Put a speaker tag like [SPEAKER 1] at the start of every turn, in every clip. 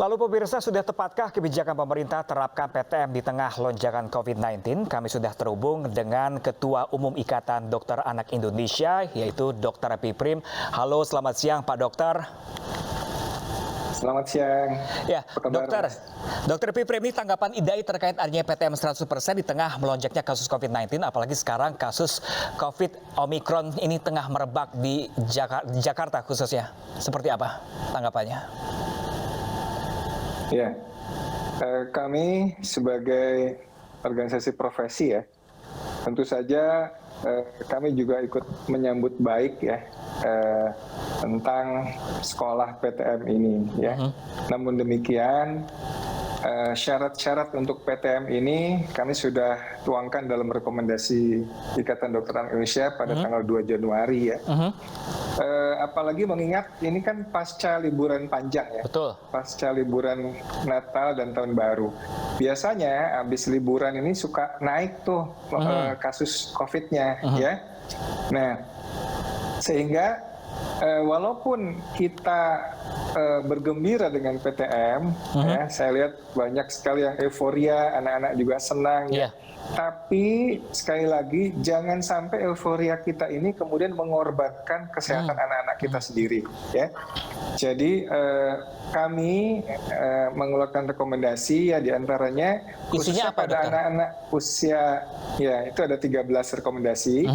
[SPEAKER 1] Lalu pemirsa, sudah tepatkah kebijakan pemerintah terapkan PTM di tengah lonjakan COVID-19? Kami sudah terhubung dengan Ketua Umum Ikatan Dokter Anak Indonesia, yaitu Dr. Epiprim. Halo, selamat siang Pak Dokter.
[SPEAKER 2] Selamat siang.
[SPEAKER 1] Ya, Dokter Epiprim, ini tanggapan IDAI terkait adanya PTM 100% di tengah melonjaknya kasus COVID-19, apalagi sekarang kasus COVID Omicron ini tengah merebak di Jakarta khususnya. Seperti apa tanggapannya?
[SPEAKER 2] Ya, kami sebagai organisasi profesi ya, tentu saja kami juga ikut menyambut baik ya tentang sekolah PTM ini ya. Namun demikian syarat-syarat untuk PTM ini kami sudah tuangkan dalam rekomendasi Ikatan Dokter Anak Indonesia pada tanggal 2 Januari ya. Apalagi mengingat ini kan pasca liburan panjang ya.
[SPEAKER 1] Betul. Pasca
[SPEAKER 2] liburan Natal dan Tahun Baru. Biasanya habis liburan ini suka naik tuh kasus COVID-nya ya. Nah, sehingga walaupun kita bergembira dengan PTM, ya, saya lihat banyak sekali yang euforia, anak-anak juga senang. Ya. Tapi sekali lagi jangan sampai euforia kita ini kemudian mengorbankan kesehatan anak-anak kita sendiri. Ya. Jadi kami mengeluarkan rekomendasi ya diantaranya khususnya pada anak-anak usia ya itu ada 13 rekomendasi.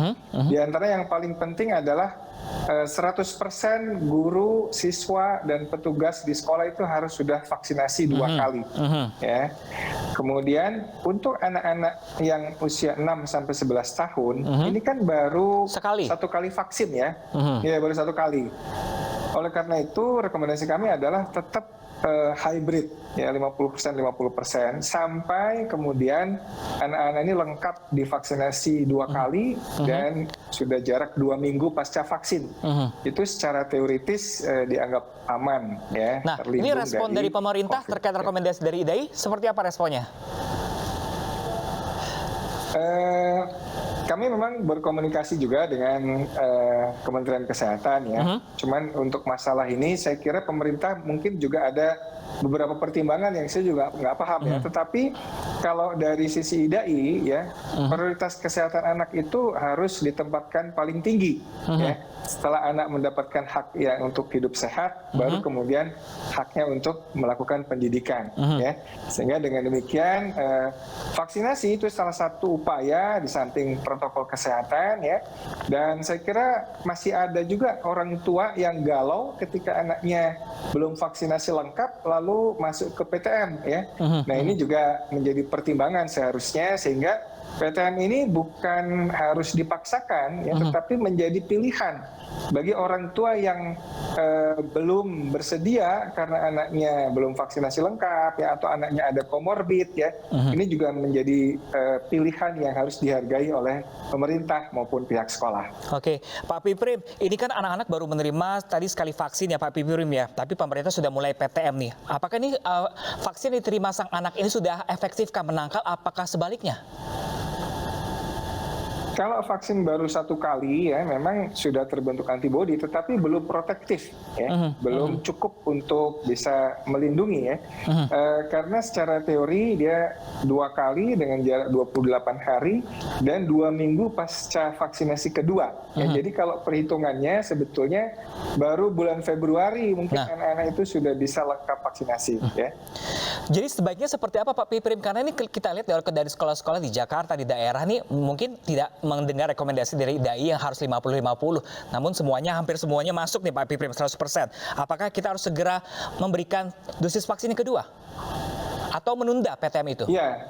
[SPEAKER 2] Di antara yang paling penting adalah 100% guru, siswa, dan petugas di sekolah itu harus sudah vaksinasi 2 kali. Ya. Kemudian untuk anak-anak yang usia 6 sampai 11 tahun, ini kan baru satu kali vaksin ya. Ya, baru 1 kali. Oleh karena itu rekomendasi kami adalah tetap hybrid ya 50% sampai kemudian anak-anak ini lengkap divaksinasi 2 kali dan sudah jarak 2 minggu pasca vaksin. Itu secara teoritis dianggap aman ya.
[SPEAKER 1] Nah, ini respon dari pemerintah COVID, terkait rekomendasi dari IDAI seperti apa responnya?
[SPEAKER 2] Kami memang berkomunikasi juga dengan Kementerian Kesehatan ya. Cuman untuk masalah ini saya kira pemerintah mungkin juga ada beberapa pertimbangan yang saya juga nggak paham ya. Tetapi kalau dari sisi IDAI ya, prioritas kesehatan anak itu harus ditempatkan paling tinggi ya. Setelah anak mendapatkan hak yang untuk hidup sehat, baru kemudian haknya untuk melakukan pendidikan ya. Sehingga dengan demikian vaksinasi itu salah satu upaya di samping protokol kesehatan ya. Dan saya kira masih ada juga orang tua yang galau ketika anaknya belum vaksinasi lengkap lalu masuk ke PTM ya. Nah, ini juga menjadi pertimbangan seharusnya sehingga PTM ini bukan harus dipaksakan ya, tetapi menjadi pilihan bagi orang tua yang belum bersedia karena anaknya belum vaksinasi lengkap ya atau anaknya ada komorbid ya. Ini juga menjadi pilihan yang harus dihargai oleh pemerintah maupun pihak sekolah.
[SPEAKER 1] Oke, Pak Epiprim, ini kan anak-anak baru menerima tadi sekali vaksin ya Pak Epiprim ya, tapi pemerintah sudah mulai PTM nih. Apakah ini vaksin diterima sang anak ini sudah efektifkah menangkal? Apakah sebaliknya?
[SPEAKER 2] Kalau vaksin baru 1 kali ya memang sudah terbentuk antibodi tetapi belum protektif ya, belum cukup untuk bisa melindungi ya. Karena secara teori dia 2 kali dengan jarak 28 hari dan 2 minggu pasca vaksinasi kedua. Ya, jadi kalau perhitungannya sebetulnya baru bulan Februari mungkin anak-anak itu sudah bisa lengkap vaksinasi ya.
[SPEAKER 1] Jadi sebaiknya seperti apa Pak Epiprim? Karena ini kita lihat dari sekolah-sekolah di Jakarta, di daerah nih mungkin tidak mendengar rekomendasi dari IDAI yang harus 50-50. Namun hampir semuanya masuk nih Pak Epiprim 100%. Apakah kita harus segera memberikan dosis vaksin yang kedua? Atau menunda PTM itu?
[SPEAKER 2] Ya.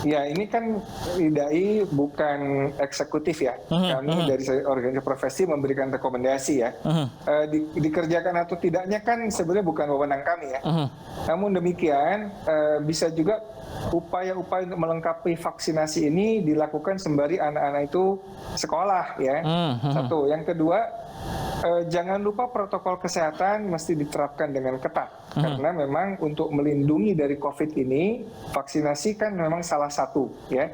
[SPEAKER 2] Ya, ini kan IDAI bukan eksekutif ya. Kami dari organisasi profesi memberikan rekomendasi ya. Dikerjakan atau tidaknya kan sebenarnya bukan wewenang kami ya. Namun demikian bisa juga upaya-upaya untuk melengkapi vaksinasi ini dilakukan sembari anak-anak itu sekolah ya. Satu. Yang kedua, Jangan lupa protokol kesehatan mesti diterapkan dengan ketat. Karena memang untuk melindungi dari COVID ini, vaksinasi kan memang salah satu ya.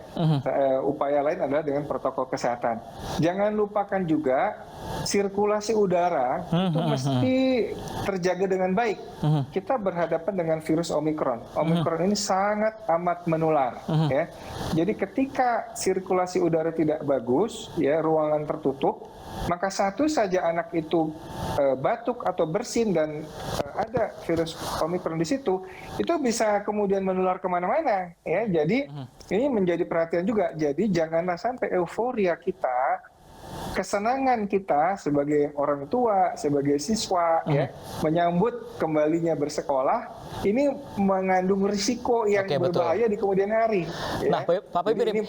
[SPEAKER 2] Upaya lain adalah dengan protokol kesehatan. Jangan lupakan juga sirkulasi udara itu mesti terjaga dengan baik. Kita berhadapan dengan virus Omikron. Omikron ini sangat amat menular ya. Jadi ketika sirkulasi udara tidak bagus ya, ruangan tertutup, maka satu saja anak itu batuk atau bersin dan ada virus Omikron di situ, itu bisa kemudian menular kemana-mana ya. Jadi ini menjadi perhatian juga. Jadi janganlah sampai euforia kita, kesenangan kita sebagai orang tua, sebagai siswa ya, menyambut kembalinya bersekolah, ini mengandung risiko yang berbahaya di kemudian hari.
[SPEAKER 1] Nah,
[SPEAKER 2] Ya.
[SPEAKER 1] Pak Piprim,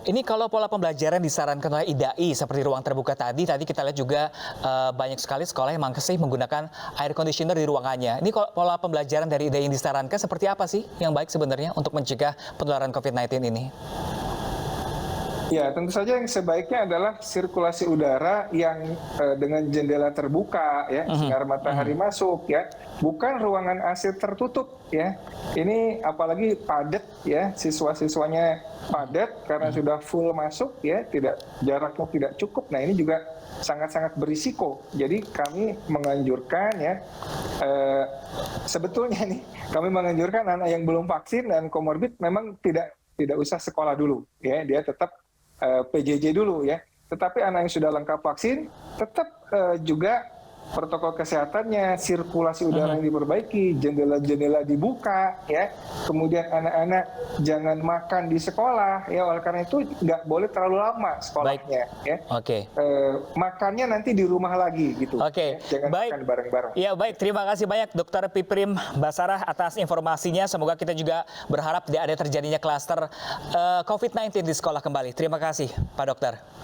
[SPEAKER 1] ini kalau pola pembelajaran disarankan oleh IDAI seperti ruang terbuka tadi kita lihat juga banyak sekali sekolah yang masih menggunakan air conditioner di ruangannya. Ini pola pembelajaran dari IDAI yang disarankan seperti apa sih yang baik sebenarnya untuk mencegah penularan COVID-19 ini?
[SPEAKER 2] Ya, tentu saja yang sebaiknya adalah sirkulasi udara yang dengan jendela terbuka, ya, sinar matahari masuk, ya, bukan ruangan AC tertutup, ya. Ini apalagi padat, ya, siswa-siswanya padat karena sudah full masuk, ya, jaraknya tidak cukup. Nah, ini juga sangat-sangat berisiko. Jadi kami menganjurkan, ya, sebetulnya nih, kami menganjurkan anak yang belum vaksin dan komorbid memang tidak usah sekolah dulu, ya, dia tetap PJJ dulu ya. Tetapi anak yang sudah lengkap vaksin tetap juga protokol kesehatannya, sirkulasi udara yang diperbaiki, jendela-jendela dibuka ya. Kemudian anak-anak jangan makan di sekolah ya. Oleh karena itu nggak boleh terlalu lama sekolahnya ya.
[SPEAKER 1] Oke.
[SPEAKER 2] Makannya nanti di rumah lagi gitu.
[SPEAKER 1] Oke.
[SPEAKER 2] Ya. Jangan makan bareng-bareng.
[SPEAKER 1] Ya, baik, terima kasih banyak Dr. Piprim Basarah atas informasinya. Semoga kita juga berharap tidak ada terjadinya klaster COVID-19 di sekolah kembali. Terima kasih Pak Dokter.